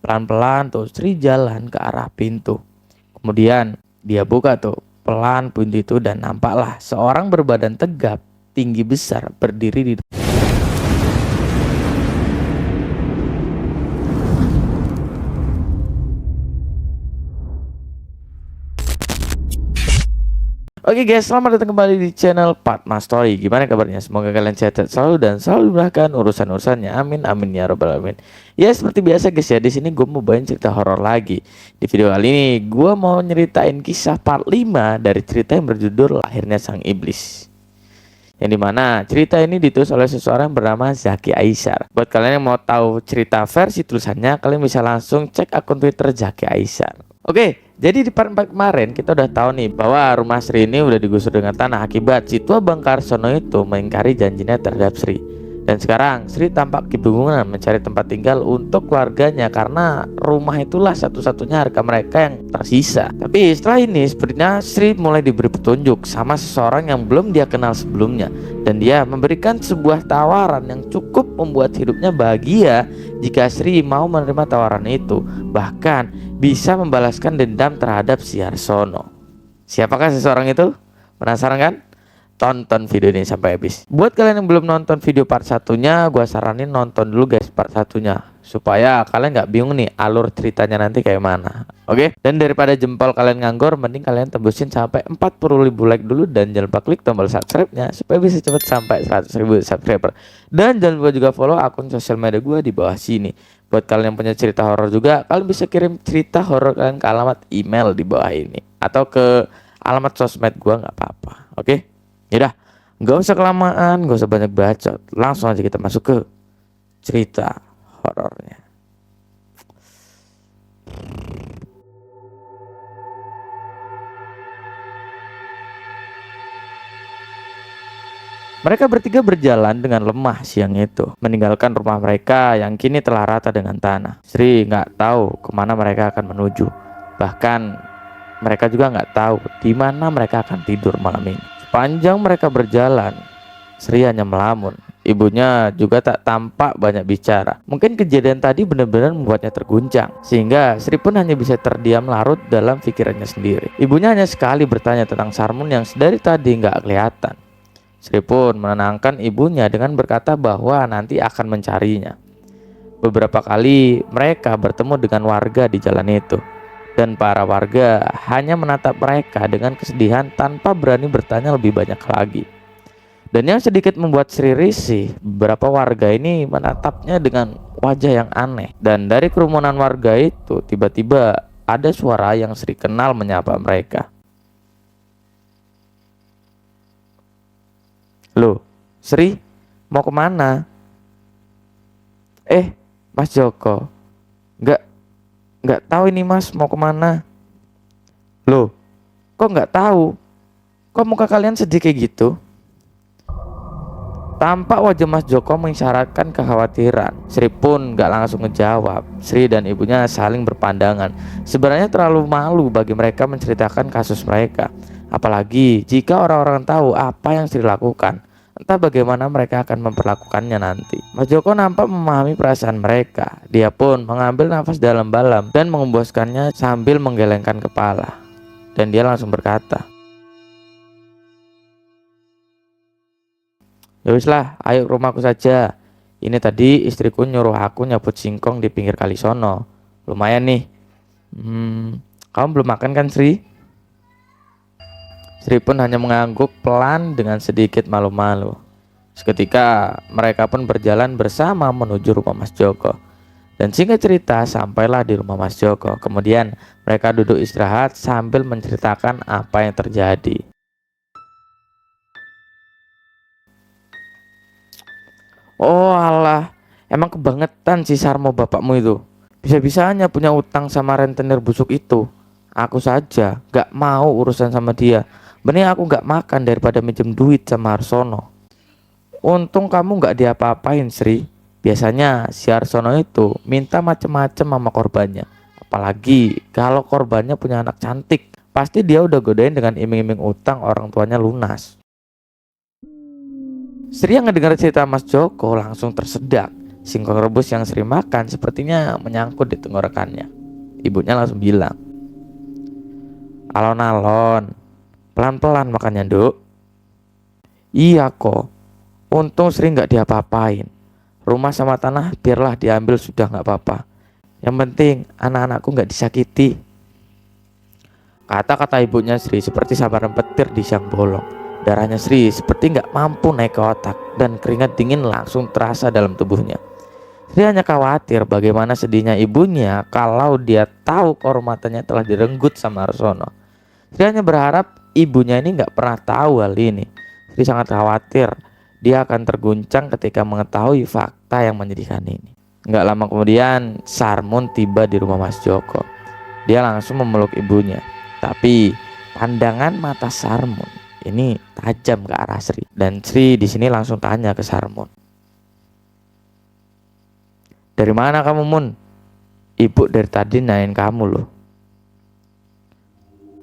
Pelan-pelan tuh Sri jalan ke arah pintu. Kemudian dia buka tuh pelan pintu itu dan nampaklah seorang berbadan tegap, tinggi besar berdiri di. Oke guys, selamat datang kembali di channel Padma Story. Gimana kabarnya? Semoga kalian sehat selalu dan selalu dimudahkan urusan-urusannya. Amin amin ya robbal alamin. Ya seperti biasa guys ya, di sini gue mau bawain cerita horor lagi. Di video kali ini gue mau nyeritain kisah part 5 dari cerita yang berjudul Lahirnya Sang Iblis. Yang dimana cerita ini ditulis oleh seseorang bernama Zaki Aisyar. Buat kalian yang mau tahu cerita versi tulisannya, kalian bisa langsung cek akun Twitter Zaki Aisyar. Oke, jadi di part 4 kemarin kita udah tahu nih bahwa rumah Sri ini udah digusur dengan tanah akibat si tua Bang Karsono itu mengingkari janjinya terhadap Sri. Dan sekarang Sri tampak kebingungan mencari tempat tinggal untuk keluarganya karena rumah itulah satu-satunya harga mereka yang tersisa. Tapi setelah ini sepertinya Sri mulai diberi petunjuk sama seseorang yang belum dia kenal sebelumnya. Dan dia memberikan sebuah tawaran yang cukup membuat hidupnya bahagia jika Sri mau menerima tawaran itu. Bahkan bisa membalaskan dendam terhadap si Arsono. Siapakah seseorang itu? Penasaran kan? Tonton video ini sampai habis. Buat kalian yang belum nonton video part satunya, gua saranin nonton dulu guys part satunya, supaya kalian nggak bingung nih alur ceritanya nanti kayak mana. Oke? Dan daripada jempol kalian nganggur, mending kalian tembusin sampai 40.000 like dulu dan jangan lupa klik tombol subscribe-nya supaya bisa cepet sampai 100.000 subscriber. Dan jangan lupa juga follow akun sosial media gua di bawah sini. Buat kalian yang punya cerita horor juga, kalian bisa kirim cerita horor kalian ke alamat email di bawah ini atau ke alamat sosmed gua, nggak apa-apa. Oke? Yaudah, nggak usah kelamaan, nggak usah banyak bacot, langsung aja kita masuk ke cerita horornya. Mereka bertiga berjalan dengan lemah siang itu, meninggalkan rumah mereka yang kini telah rata dengan tanah. Sri nggak tahu kemana mereka akan menuju, bahkan mereka juga nggak tahu di mana mereka akan tidur malam ini. Sepanjang mereka berjalan, Sri hanya melamun. Ibunya juga tak tampak banyak bicara. Mungkin kejadian tadi benar-benar membuatnya terguncang, sehingga Sri pun hanya bisa terdiam larut dalam pikirannya sendiri. Ibunya hanya sekali bertanya tentang Sarmun yang sedari tadi nggak kelihatan. Sri pun menenangkan ibunya dengan berkata bahwa nanti akan mencarinya. Beberapa kali mereka bertemu dengan warga di jalan itu, dan para warga hanya menatap mereka dengan kesedihan tanpa berani bertanya lebih banyak lagi. Dan yang sedikit membuat Sri risih, beberapa warga ini menatapnya dengan wajah yang aneh. Dan dari kerumunan warga itu tiba-tiba ada suara yang Sri kenal menyapa mereka. Loh, Sri, mau kemana? Mas Joko, nggak tahu ini mas mau kemana. Loh, kok nggak tahu? Kok muka kalian sedih kayak gitu? Tampak wajah Mas Joko mengisyaratkan kekhawatiran. Sri pun nggak langsung ngejawab. Sri dan ibunya saling berpandangan. Sebenarnya terlalu malu bagi mereka menceritakan kasus mereka, apalagi jika orang-orang tahu apa yang Sri lakukan. Entah bagaimana mereka akan memperlakukannya nanti. Mas Joko nampak memahami perasaan mereka. Dia pun mengambil nafas dalam-dalam dan mengemboskannya sambil menggelengkan kepala. Dan dia langsung berkata, "Ya wis lah, ayo ke rumahku saja. Ini tadi istriku nyuruh aku nyabut singkong di pinggir kali sono. Lumayan nih. Kamu belum makan kan, Sri?" Sri pun hanya mengangguk pelan dengan sedikit malu-malu. Seketika mereka pun berjalan bersama menuju rumah Mas Joko. Dan singkat cerita sampailah di rumah Mas Joko. Kemudian mereka duduk istirahat sambil menceritakan apa yang terjadi. Oh alah, emang kebangetan si Sarmo bapakmu itu. Bisa-bisanya punya utang sama rentenir busuk itu. Aku saja gak mau urusan sama dia. Mending aku gak makan daripada minjem duit sama Arsono. Untung kamu gak diapa-apain, Sri. Biasanya si Arsono itu minta macem-macem sama korbannya. Apalagi kalau korbannya punya anak cantik. Pasti dia udah godain dengan iming-iming utang orang tuanya lunas. Sri yang ngedengar cerita Mas Joko langsung tersedak. Singkong rebus yang Sri makan sepertinya menyangkut di tenggorokannya. Ibunya langsung bilang, "Alon-alon, pelan-pelan makannya, Duk." "Iya kok, untung Sri nggak diapa-apain. Rumah sama tanah biarlah diambil sudah nggak apa-apa. Yang penting anak-anakku nggak disakiti." Kata-kata ibunya Sri seperti sambaran petir di siang bolong. Darahnya Sri seperti nggak mampu naik ke otak dan keringat dingin langsung terasa dalam tubuhnya. Sri hanya khawatir bagaimana sedihnya ibunya kalau dia tahu kehormatannya telah direnggut sama Arsono. Sri hanya berharap ibunya ini nggak pernah tahu hal ini. Sri sangat khawatir dia akan terguncang ketika mengetahui fakta yang menyedihkan ini. Nggak lama kemudian Sarmun tiba di rumah Mas Joko. Dia langsung memeluk ibunya. Tapi pandangan mata Sarmun ini tajam ke arah Sri. Dan Sri di sini langsung tanya ke Sarmun, "Dari mana kamu, Mun? Ibu dari tadi nanyain kamu loh."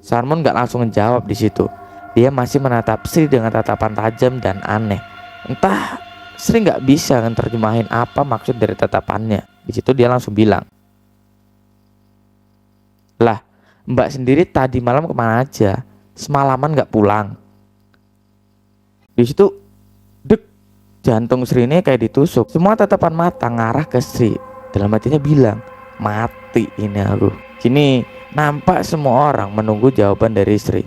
Sarmun gak langsung menjawab di situ. Dia masih menatap Sri dengan tatapan tajam dan aneh. Entah Sri gak bisa menerjemahin apa maksud dari tatapannya. Di situ dia langsung bilang, "Lah, Mbak sendiri tadi malam kemana aja? Semalaman gak pulang?" Di situ dek, jantung Sri ini kayak ditusuk. Semua tatapan mata ngarah ke Sri. Dalam hatinya bilang, "Mati ini aku." Kini nampak semua orang menunggu jawaban dari Sri.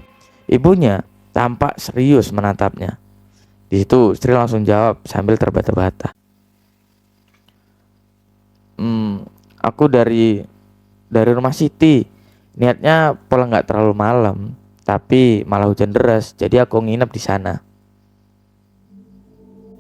Ibunya tampak serius menatapnya. Di situ Sri langsung jawab sambil terbata-bata, Aku dari rumah Siti. Niatnya pulang nggak terlalu malam, tapi malah hujan deras, jadi aku nginep di sana."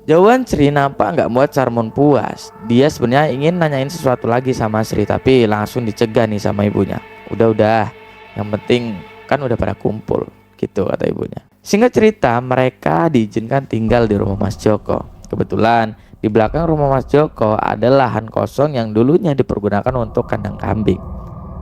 Jawaban Sri nampak nggak buat Sarmun puas. Dia sebenarnya ingin nanyain sesuatu lagi sama Sri, tapi langsung dicegah nih sama ibunya. Udah, yang penting kan udah pada kumpul, gitu kata ibunya. Singkat cerita, mereka diizinkan tinggal di rumah Mas Joko. Kebetulan di belakang rumah Mas Joko ada lahan kosong yang dulunya dipergunakan untuk kandang kambing.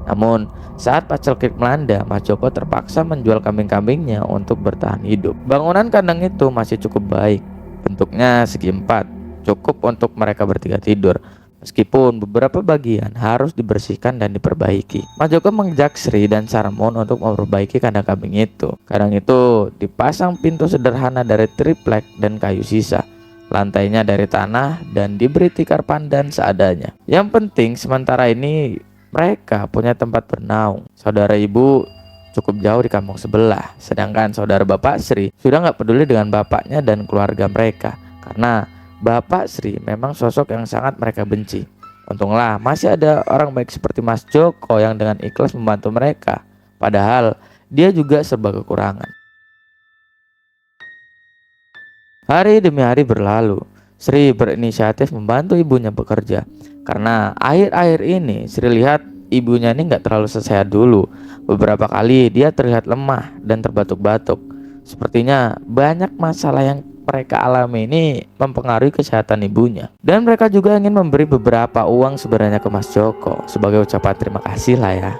Namun saat Pacel Creek melanda, Mas Joko terpaksa menjual kambing-kambingnya untuk bertahan hidup. Bangunan kandang itu masih cukup baik. Bentuknya segi empat, cukup untuk mereka bertiga tidur. Meskipun beberapa bagian harus dibersihkan dan diperbaiki. Mas Joko mengajak Sri dan Sarmun untuk memperbaiki kandang kambing itu. Kandang itu dipasang pintu sederhana dari triplek dan kayu sisa. Lantainya dari tanah dan diberi tikar pandan seadanya. Yang penting sementara ini mereka punya tempat bernaung. Saudara ibu cukup jauh di kampung sebelah, sedangkan saudara bapak Sri sudah nggak peduli dengan bapaknya dan keluarga mereka karena bapak Sri memang sosok yang sangat mereka benci. Untunglah masih ada orang baik seperti Mas Joko yang dengan ikhlas membantu mereka, padahal dia juga serba kekurangan. Hari demi hari berlalu. Sri berinisiatif membantu ibunya bekerja karena akhir-akhir ini Sri lihat ibunya ini nggak terlalu sehat dulu. Beberapa kali dia terlihat lemah dan terbatuk-batuk. Sepertinya banyak masalah yang mereka alami ini mempengaruhi kesehatan ibunya. Dan mereka juga ingin memberi beberapa uang sebenarnya ke Mas Joko sebagai ucapan terima kasih lah ya,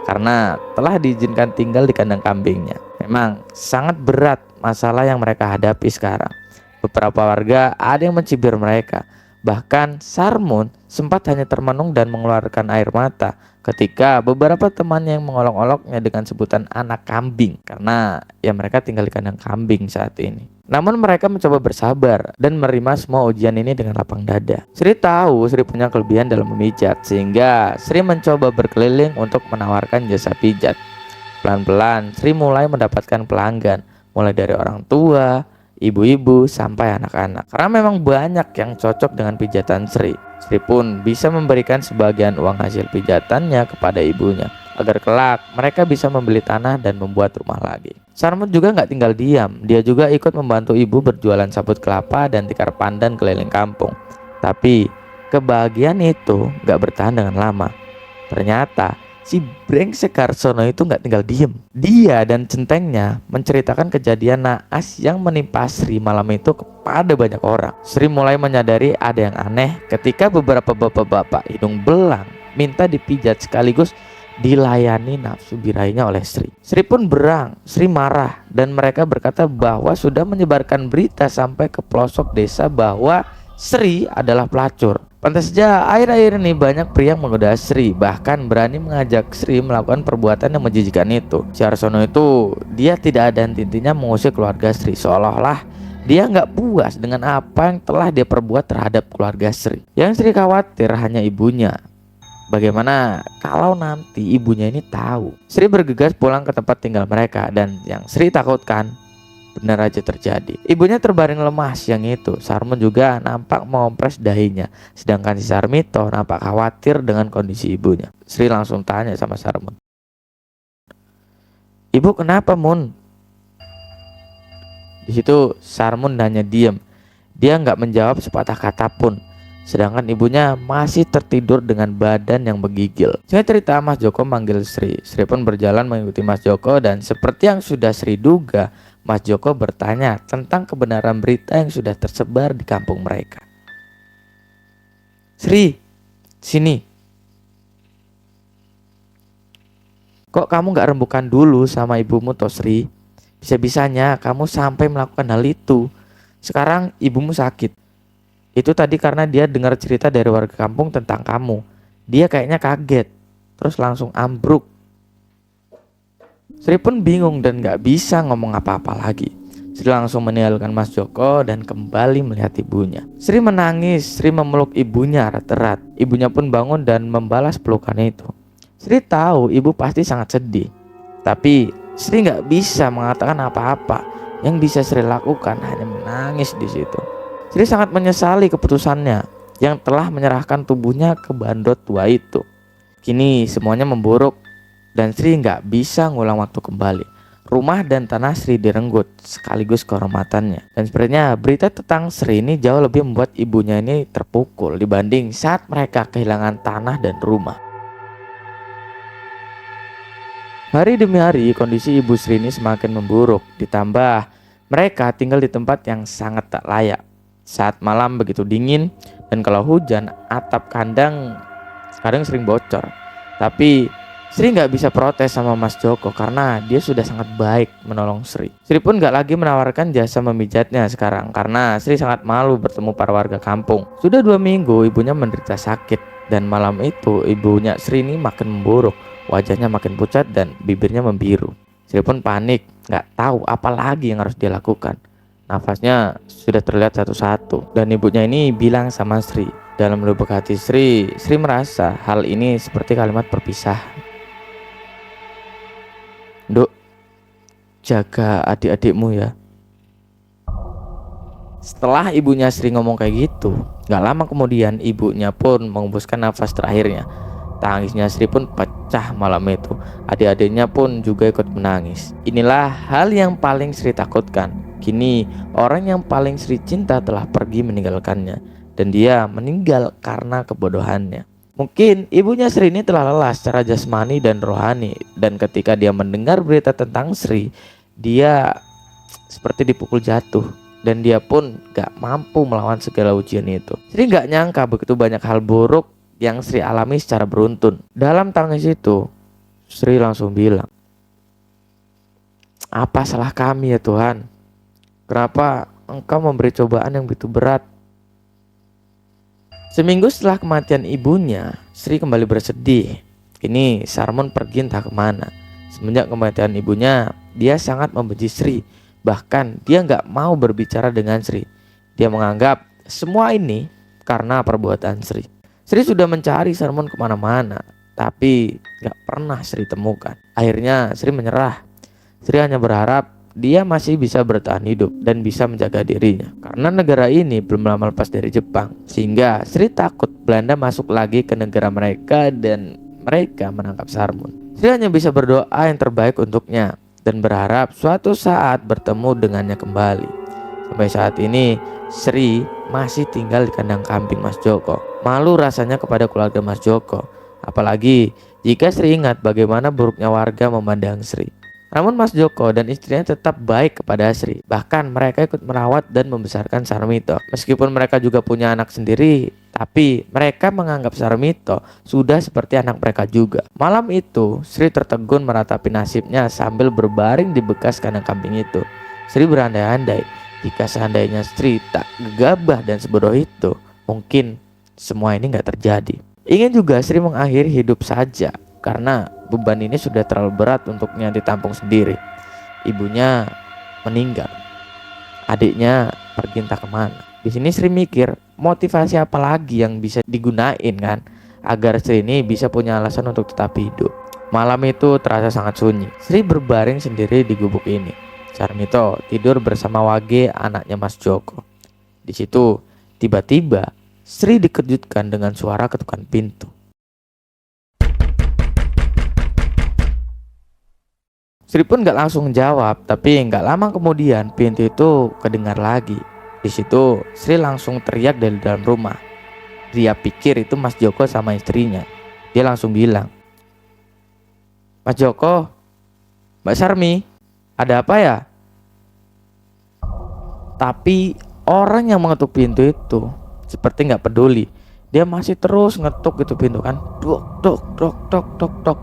karena telah diizinkan tinggal di kandang kambingnya. Memang sangat berat masalah yang mereka hadapi sekarang. Beberapa warga ada yang mencibir mereka. Bahkan Sarmun sempat hanya termenung dan mengeluarkan air mata ketika beberapa temannya yang mengolok-oloknya dengan sebutan anak kambing, karena ya mereka tinggal di kandang kambing saat ini. Namun mereka mencoba bersabar dan menerima semua ujian ini dengan lapang dada. Sri tahu Sri punya kelebihan dalam memijat, sehingga Sri mencoba berkeliling untuk menawarkan jasa pijat. Pelan-pelan Sri mulai mendapatkan pelanggan, mulai dari orang tua, ibu-ibu sampai anak-anak. Karena memang banyak yang cocok dengan pijatan Sri. Sri pun bisa memberikan sebagian uang hasil pijatannya kepada ibunya, agar kelak mereka bisa membeli tanah dan membuat rumah lagi. Sarmun juga nggak tinggal diam. Dia juga ikut membantu ibu berjualan sabut kelapa dan tikar pandan keliling kampung. Tapi kebahagiaan itu nggak bertahan dengan lama. Ternyata si brengsek Arsono itu nggak tinggal diem. Dia dan centengnya menceritakan kejadian naas yang menimpa Sri malam itu kepada banyak orang. Sri mulai menyadari ada yang aneh ketika beberapa bapak-bapak hidung belang minta dipijat sekaligus dilayani nafsu birainya oleh Sri. Sri pun berang, Sri marah, dan mereka berkata bahwa sudah menyebarkan berita sampai ke pelosok desa bahwa Sri adalah pelacur. Pantas saja akhir-akhir ini banyak pria yang menggoda Sri, bahkan berani mengajak Sri melakukan perbuatan yang menjijikan itu. Si Arsono itu dia tidak ada henti-hentinya mengusir keluarga Sri, seolah-olah dia nggak puas dengan apa yang telah dia perbuat terhadap keluarga Sri. Yang Sri khawatir hanya ibunya. Bagaimana kalau nanti ibunya ini tahu? Sri bergegas pulang ke tempat tinggal mereka, dan yang Sri takutkan benar aja terjadi. Ibunya terbaring lemas yang itu. Sarmun juga nampak mengompres dahinya, sedangkan si Sarmito nampak khawatir dengan kondisi ibunya. Sri langsung tanya sama Sarmun, "Ibu kenapa, Mun?" Di situ Sarmun hanya diam. Dia nggak menjawab sepatah kata pun. Sedangkan ibunya masih tertidur dengan badan yang menggigil. Saya cerita, Mas Joko manggil Sri. Sri pun berjalan mengikuti Mas Joko, dan seperti yang sudah Sri duga, Mas Joko bertanya tentang kebenaran berita yang sudah tersebar di kampung mereka. "Sri, sini. Kok kamu gak rembukan dulu sama ibumu toh, Sri? Bisa-bisanya kamu sampai melakukan hal itu. Sekarang ibumu sakit. Itu tadi karena dia dengar cerita dari warga kampung tentang kamu. Dia kayaknya kaget, terus langsung ambruk." Sri pun bingung dan gak bisa ngomong apa-apa lagi. Sri langsung meninggalkan Mas Joko dan kembali melihat ibunya. Sri menangis. Sri memeluk ibunya erat-erat. Ibunya pun bangun dan membalas pelukan itu. Sri tahu ibu pasti sangat sedih, tapi Sri gak bisa mengatakan apa-apa. Yang bisa Sri lakukan hanya menangis di situ. Sri sangat menyesali keputusannya yang telah menyerahkan tubuhnya ke bandot tua itu. Kini semuanya memburuk dan Sri nggak bisa ngulang waktu kembali. Rumah dan tanah Sri direnggut sekaligus kehormatannya. Dan sebenarnya berita tentang Sri ini jauh lebih membuat ibunya ini terpukul dibanding saat mereka kehilangan tanah dan rumah. Hari demi hari kondisi ibu Sri ini semakin memburuk. Ditambah mereka tinggal di tempat yang sangat tak layak. Saat malam begitu dingin, dan kalau hujan atap kandang kadang sering bocor. Tapi Sri nggak bisa protes sama Mas Joko karena dia sudah sangat baik menolong Sri. Sri pun nggak lagi menawarkan jasa memijatnya sekarang karena Sri sangat malu bertemu para warga kampung. Sudah 2 minggu ibunya menderita sakit, dan malam itu ibunya Sri ini makin memburuk. Wajahnya makin pucat dan bibirnya membiru. Sri pun panik, nggak tahu apa lagi yang harus dia lakukan. Nafasnya sudah terlihat satu-satu, dan ibunya ini bilang sama Sri. Dalam lubuk hati Sri merasa hal ini seperti kalimat perpisahan. "Duk, jaga adik-adikmu ya." Setelah ibunya Sri ngomong kayak gitu, gak lama kemudian ibunya pun mengembuskan nafas terakhirnya. Tangisnya Sri pun pecah malam itu. Adik-adiknya pun juga ikut menangis. Inilah hal yang paling Sri takutkan. Kini orang yang paling Sri cinta telah pergi meninggalkannya, dan dia meninggal karena kebodohannya. Mungkin ibunya Sri ini telah lelah secara jasmani dan rohani, dan ketika dia mendengar berita tentang Sri, dia seperti dipukul jatuh, dan dia pun gak mampu melawan segala ujian itu. Sri gak nyangka begitu banyak hal buruk yang Sri alami secara beruntun. Dalam tangis itu, Sri langsung bilang, "Apa salah kami ya Tuhan? Kenapa Engkau memberi cobaan yang begitu berat?" Seminggu setelah kematian ibunya, Sri kembali bersedih. Kini Sarmun pergi entah kemana. Semenjak kematian ibunya, dia sangat membenci Sri. Bahkan dia gak mau berbicara dengan Sri. Dia menganggap semua ini karena perbuatan Sri. Sri sudah mencari Sarmun kemana-mana, tapi gak pernah Sri temukan. Akhirnya Sri menyerah. Sri hanya berharap dia masih bisa bertahan hidup dan bisa menjaga dirinya. Karena negara ini belum lama lepas dari Jepang, sehingga Sri takut Belanda masuk lagi ke negara mereka dan mereka menangkap Sarmun. Sri hanya bisa berdoa yang terbaik untuknya dan berharap suatu saat bertemu dengannya kembali. Sampai saat ini Sri masih tinggal di kandang kambing Mas Joko. Malu rasanya kepada keluarga Mas Joko, apalagi jika Sri ingat bagaimana buruknya warga memandang Sri. Namun Mas Joko dan istrinya tetap baik kepada Sri. Bahkan mereka ikut merawat dan membesarkan Sarmito. Meskipun mereka juga punya anak sendiri, tapi mereka menganggap Sarmito sudah seperti anak mereka juga. Malam itu Sri tertegun meratapi nasibnya sambil berbaring di bekas kandang kambing itu. Sri berandai-andai, Jika seandainya Sri tak gegabah dan sebodoh itu, mungkin semua ini nggak terjadi. Ingin juga Sri mengakhiri hidup saja karena beban ini sudah terlalu berat untuknya ditampung sendiri. Ibunya meninggal, adiknya pergi entah kemana. Di sini Sri mikir, motivasi apa lagi yang bisa digunain kan agar Sri ini bisa punya alasan untuk tetap hidup. Malam itu terasa sangat sunyi. Sri berbaring sendiri di gubuk ini. Sarmito tidur bersama Wage, anaknya Mas Joko. Di situ tiba-tiba Sri dikejutkan dengan suara ketukan pintu. Sri pun gak langsung jawab, tapi gak lama kemudian pintu itu kedengar lagi. Di situ Sri langsung teriak dari dalam rumah. Dia pikir itu Mas Joko sama istrinya. Dia langsung bilang, "Mas Joko, Mbak Sarmi, ada apa ya?" Tapi orang yang mengetuk pintu itu seperti gak peduli. Dia masih terus ngetuk itu pintu kan. Dok, dok, dok, dok, dok, dok.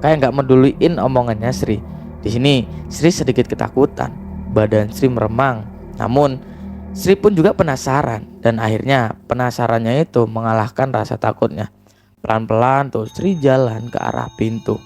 Kayak gak meduliin omongannya Sri. Di sini Sri sedikit ketakutan, badan Sri meremang. Namun Sri pun juga penasaran dan akhirnya penasarannya itu mengalahkan rasa takutnya. Pelan-pelan tuh Sri jalan ke arah pintu.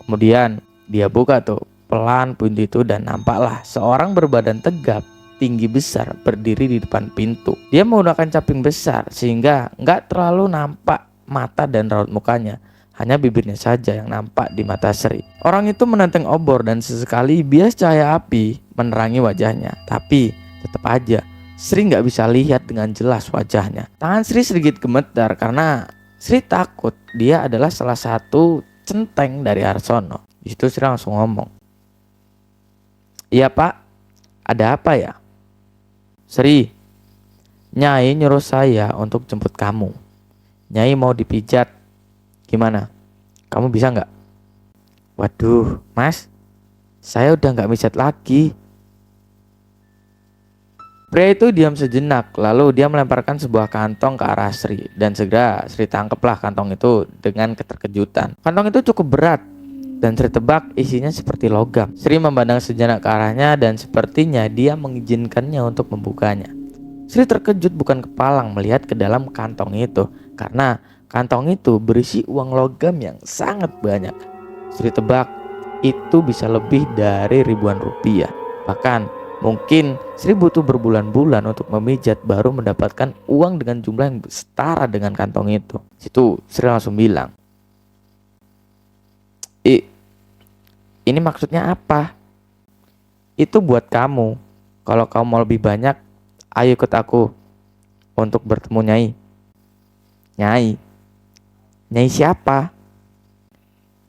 Kemudian dia buka tuh pelan pintu itu dan nampaklah seorang berbadan tegap, tinggi besar berdiri di depan pintu. Dia menggunakan caping besar sehingga nggak terlalu nampak mata dan raut mukanya. Hanya bibirnya saja yang nampak di mata Sri. Orang itu menenteng obor dan sesekali bias cahaya api menerangi wajahnya. Tapi tetap aja Sri nggak bisa lihat dengan jelas wajahnya. Tangan Sri sedikit gemetar karena Sri takut dia adalah salah satu centeng dari Arsono. Di situ Sri langsung ngomong, "Iya Pak, ada apa ya?" "Sri, Nyai nyuruh saya untuk jemput kamu. Nyai mau dipijat. Gimana? Kamu bisa nggak?" "Waduh, Mas, saya udah nggak pijat lagi." Pria itu diam sejenak, lalu dia melemparkan sebuah kantong ke arah Sri dan segera Sri tangkaplah kantong itu dengan keterkejutan. Kantong itu cukup berat dan Sri tebak isinya seperti logam. Sri memandang sejenak ke arahnya dan sepertinya dia mengizinkannya untuk membukanya. Sri terkejut bukan kepalang melihat ke dalam kantong itu karena kantong itu berisi uang logam yang sangat banyak. Sri tebak itu bisa lebih dari ribuan rupiah. Bahkan mungkin Sri butuh berbulan-bulan untuk memijat baru mendapatkan uang dengan jumlah yang setara dengan kantong itu. Situ Sri langsung bilang, "Ini maksudnya apa?" "Itu buat kamu. Kalau kamu mau lebih banyak, ayo ikut aku untuk bertemu Nyai." "Nyai? Nyai siapa?"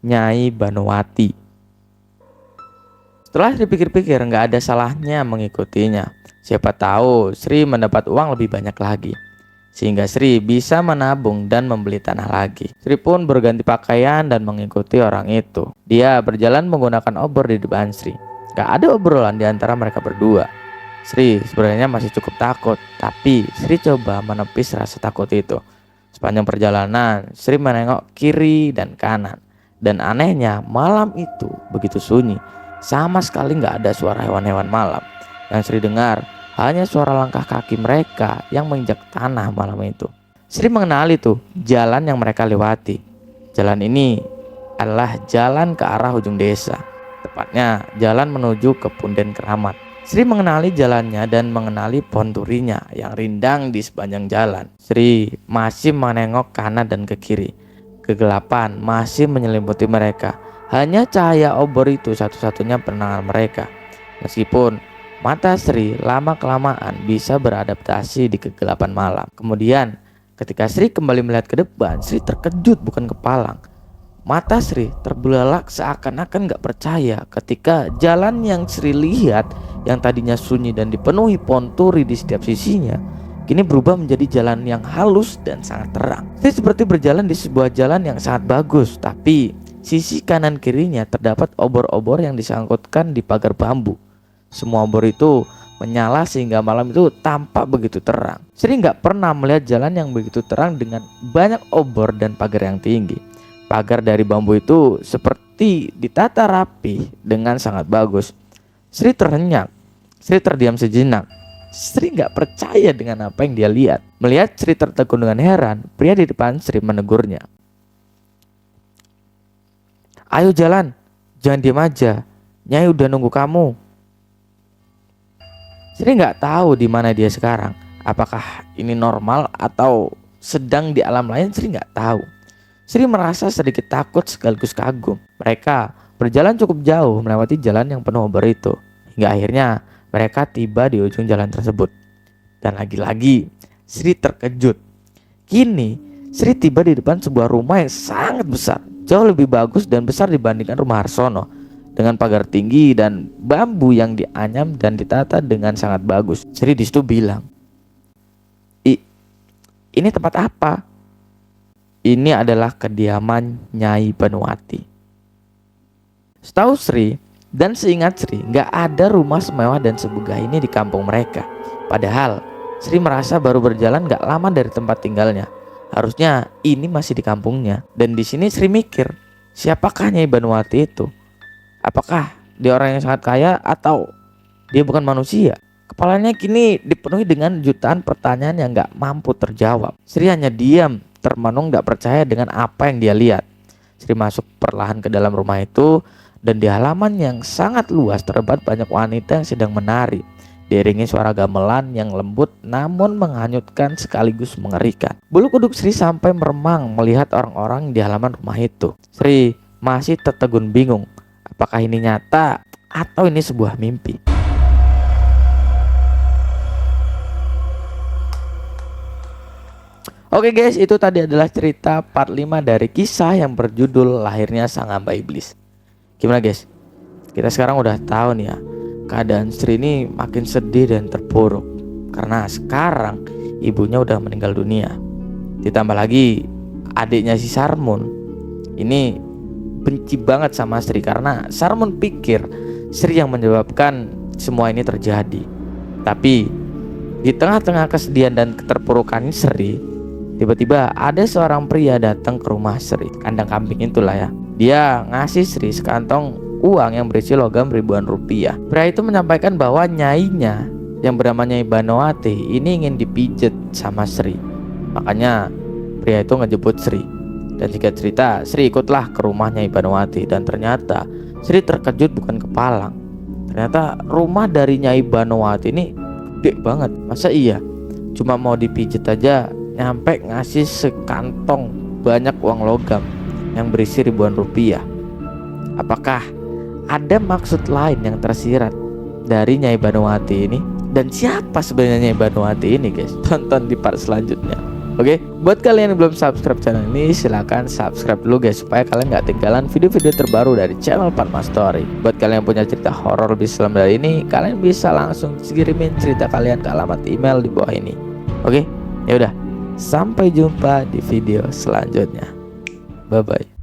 "Nyai Banowati." Setelah dipikir-pikir nggak ada salahnya mengikutinya. Siapa tahu Sri mendapat uang lebih banyak lagi. Sehingga Sri bisa menabung dan membeli tanah lagi. Sri pun berganti pakaian dan mengikuti orang itu. Dia berjalan menggunakan obor di depan Sri. Gak ada obrolan di antara mereka berdua. Sri sebenarnya masih cukup takut, tapi Sri coba menepis rasa takut itu. Sepanjang perjalanan, Sri menengok kiri dan kanan. Dan anehnya, malam itu begitu sunyi. Sama sekali gak ada suara hewan-hewan malam. Yang Sri dengar hanya suara langkah kaki mereka yang menginjak tanah malam itu. Sri mengenali tuh jalan yang mereka lewati. Jalan ini adalah jalan ke arah ujung desa. Tepatnya jalan menuju ke Punden Keramat. Sri mengenali jalannya dan mengenali pohon turinya yang rindang di sepanjang jalan. Sri masih menengok kanan dan ke kiri. Kegelapan masih menyelimuti mereka. Hanya cahaya obor itu satu-satunya penenangan mereka. Meskipun mata Sri lama-kelamaan bisa beradaptasi di kegelapan malam. Kemudian ketika Sri kembali melihat ke depan, Sri terkejut bukan kepalang. Mata Sri terbelalak seakan-akan gak percaya ketika jalan yang Sri lihat yang tadinya sunyi dan dipenuhi pohon turi di setiap sisinya kini berubah menjadi jalan yang halus dan sangat terang. Sri seperti berjalan di sebuah jalan yang sangat bagus, tapi sisi kanan kirinya terdapat obor-obor yang disangkutkan di pagar bambu. Semua obor itu menyala sehingga malam itu tampak begitu terang. Sri gak pernah melihat jalan yang begitu terang dengan banyak obor dan pagar yang tinggi. Pagar dari bambu itu seperti ditata rapi dengan sangat bagus. Sri terhenyak. Sri terdiam sejenak. Sri nggak percaya dengan apa yang dia lihat. Melihat Sri tertegun dengan heran, pria di depan Sri menegurnya. Ayo jalan, jangan diam aja. Nyai udah nunggu kamu. Sri nggak tahu di mana dia sekarang. Apakah ini normal atau sedang di alam lain, Sri nggak tahu. Sri merasa sedikit takut sekaligus kagum. Mereka berjalan cukup jauh melewati jalan yang penuh obor itu. Hingga akhirnya mereka tiba di ujung jalan tersebut. Dan lagi-lagi Sri terkejut. Kini Sri tiba di depan sebuah rumah yang sangat besar, jauh lebih bagus dan besar dibandingkan rumah Harsono, dengan pagar tinggi dan bambu yang dianyam dan ditata dengan sangat bagus. Sri disitu bilang, ini tempat apa? Ini adalah kediaman Nyai Banuwati. Setahu Sri dan seingat Sri, nggak ada rumah semewah dan semegah ini di kampung mereka. Padahal Sri merasa baru berjalan nggak lama dari tempat tinggalnya. Harusnya ini masih di kampungnya. Dan di sini Sri mikir, siapakah Nyai Banuwati itu? Apakah dia orang yang sangat kaya atau dia bukan manusia? Kepalanya kini dipenuhi dengan jutaan pertanyaan yang gak mampu terjawab. Sri hanya diam, termenung gak percaya dengan apa yang dia lihat. Sri masuk perlahan ke dalam rumah itu, dan di halaman yang sangat luas terdapat banyak wanita yang sedang menari, diiringi suara gamelan yang lembut namun menghanyutkan sekaligus mengerikan. Bulu kuduk Sri sampai meremang melihat orang-orang di halaman rumah itu. Sri masih tertegun bingung, apakah ini nyata atau ini sebuah mimpi. Oke guys, itu tadi adalah cerita part 5 dari kisah yang berjudul Lahirnya Sang Hamba Iblis. Gimana guys? Kita sekarang udah tahu nih ya, keadaan Sri ini makin sedih dan terpuruk karena sekarang ibunya udah meninggal dunia. Ditambah lagi adiknya si Sarmun ini benci banget sama Sri karena Sarmun pikir Sri yang menyebabkan semua ini terjadi. Tapi di tengah-tengah kesedihan dan keterpurukan Sri, tiba-tiba ada seorang pria datang ke rumah Sri, kandang kambing itulah ya. Dia ngasih Sri sekantong uang yang berisi logam ribuan rupiah. Pria itu menyampaikan bahwa nyainya yang bernama Nyai Banuwati ini ingin dipijet sama Sri. Makanya pria itu ngejemput Sri. Dan singkat cerita, Sri ikutlah ke rumah Nyai Banuwati. Dan ternyata Sri terkejut bukan kepalang. Ternyata rumah dari Nyai Banuwati ini gede banget. Masa iya cuma mau dipijet aja nyampe ngasih sekantong banyak uang logam yang berisi ribuan rupiah. Apakah ada maksud lain yang tersirat dari Nyai Banuwati ini? Dan siapa sebenarnya Nyai Banuwati ini guys? Tonton di part selanjutnya. Oke, buat kalian yang belum subscribe channel ini, silahkan subscribe dulu guys, supaya kalian gak ketinggalan video-video terbaru dari channel Padma Story. Buat kalian yang punya cerita horor lebih seram dari ini, kalian bisa langsung kirimin cerita kalian ke alamat email di bawah ini. Oke, ya udah. Sampai jumpa di video selanjutnya. Bye bye.